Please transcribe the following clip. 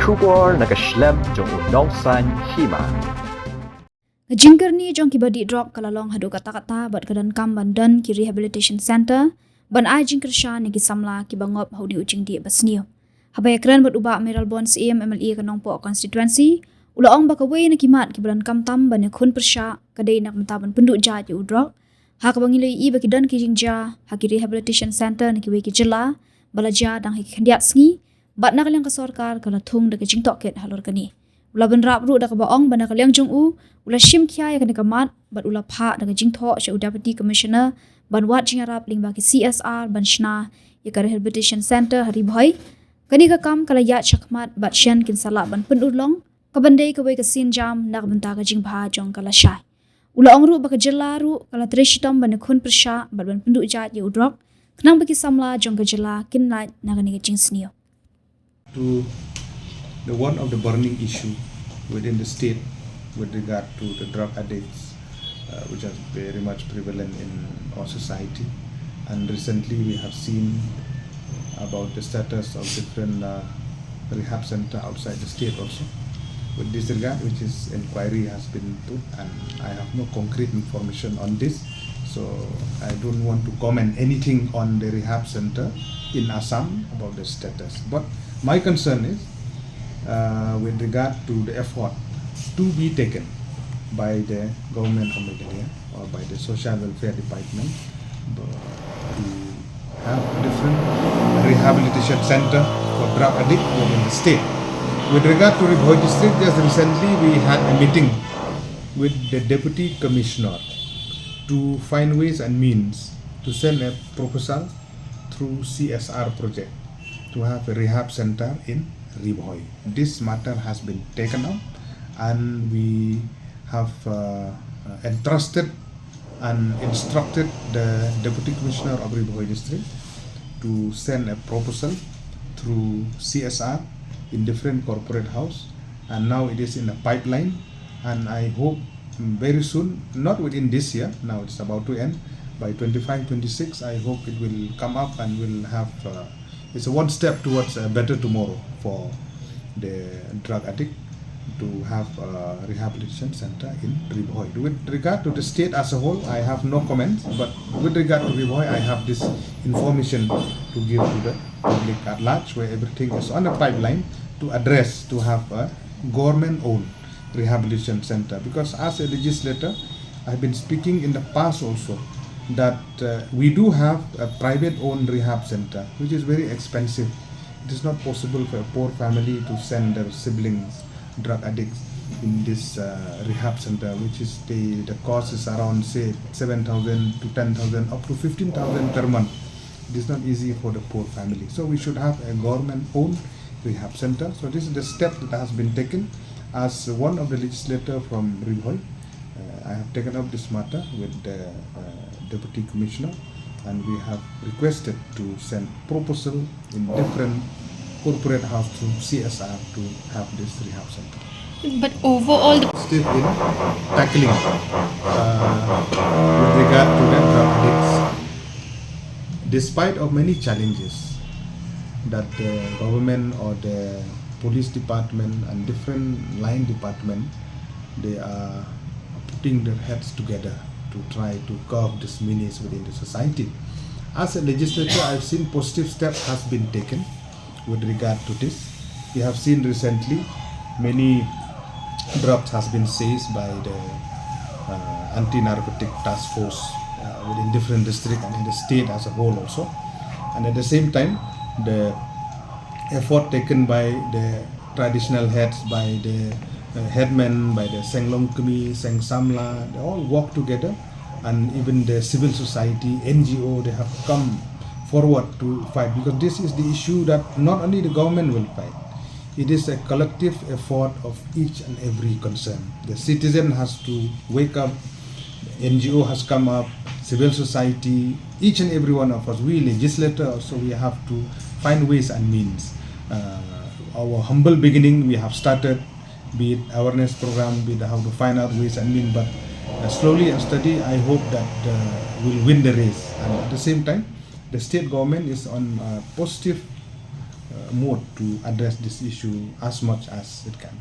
Shubor nakaslem jong unongsan Hima. Jingker ni jong ki badi drop kalalong hadu kata-kata bat kadan kam bandan ki Rehabilitation Center ban ai jingker sha ni ki samla ki bangop haudi ujing di basniu. Habai kran bat uba Mayralborn CM MLE kanong po constituency ula ong bakaway na kimat ki badan kam tam ban khun persha kadai nak mentaban penduk ja ji udrok ha ka bangilai I baki dan ki jingja ha ki Rehabilitation Center ni ki we ki jela balaja dang hi khandiat sngi bat nak lang ka sarkar kala thung de ki Jingthoh ket halor kani ula ban rap ru da ka baong ban ka liang jong u ula shim khya ya kan kamat bat ula Phah da ka Jingthoh she Deputy Commissioner ban wat jingarap ling ba ki CSR ban Shna ya ka Rehabilitation Center hari Bhoi kani ka kam kala ya chakmat bat shen kin sala ban pendulong ka bandai ka we ka sin jam nak banta ka jingpha jong kala shai ula ong ru ba ka jela ru kala treshitam ban khun persha bat ban penduk ja ye udrok knang ba ki samla jong ka jela kin na nagani ka jing snio to the one of the burning issue within the state with regard to the drug addicts, which are very much prevalent in our society. And recently we have seen about the status of different rehab center outside the state also. With this regard, which is inquiry has been put, and I have no concrete information on this, so I don't want to comment anything on the rehab center in Assam about the status. But my concern is with regard to the effort to be taken by the government of Meghalaya or by the social welfare department to have different rehabilitation center for drug addicts within the state. With regard to Bhoi district, just recently we had a meeting with the deputy commissioner to find ways and means to send a proposal through CSR project to have a rehab center in Bhoi. This matter has been taken up and we have entrusted and instructed the Deputy Commissioner of Bhoi district to send a proposal through CSR in different corporate house, and now it is in a pipeline, and I hope very soon, not within this year, now it's about to end, by 25-26 I hope it will come up and we'll have it's a one step towards a better tomorrow for the drug addict to have a rehabilitation center in Bhoi. With regard to the state as a whole, I have no comments, but with regard to Bhoi, I have this information to give to the public at large, where everything is on a pipeline to address, to have a government-owned rehabilitation center. Because as a legislator, I've been speaking in the past also that we do have a private-owned rehab center, which is very expensive. It is not possible for a poor family to send their siblings, drug addicts, in this rehab center, which is the cost is around say 7,000 to 10,000 up to 15,000 per month. It is not easy for the poor family. So we should have a government-owned rehab center. So this is the step that has been taken as one of the legislators from Bhoi. I have taken up this matter with the Deputy Commissioner, and we have requested to send proposal in different corporate house to CSR to have this rehab center. But overall, Still in tackling with regard to the drug addicts, despite of many challenges that the government or the police department and different line department, they are putting their heads together to try to curb this menace within the society. As a legislator, I've seen positive steps has been taken with regard to this. We have seen recently many drugs has been seized by the anti-narcotic task force within different districts and in the state as a whole also. And at the same time, the effort taken by the traditional heads, by the headmen, by the Senglong Kmi, Seng Samla, they all work together, and even the civil society, NGO, they have come forward to fight, because this is the issue that not only the government will fight, it is a collective effort of each and every concern. The citizen has to wake up, the NGO has come up, civil society, each and every one of us, we legislators, so we have to find ways and means. Our humble beginning, we have started, be it awareness program, be it how to find out ways and means, but slowly and steady, I hope that we'll win the race. And at the same time, the state government is on a positive mode to address this issue as much as it can.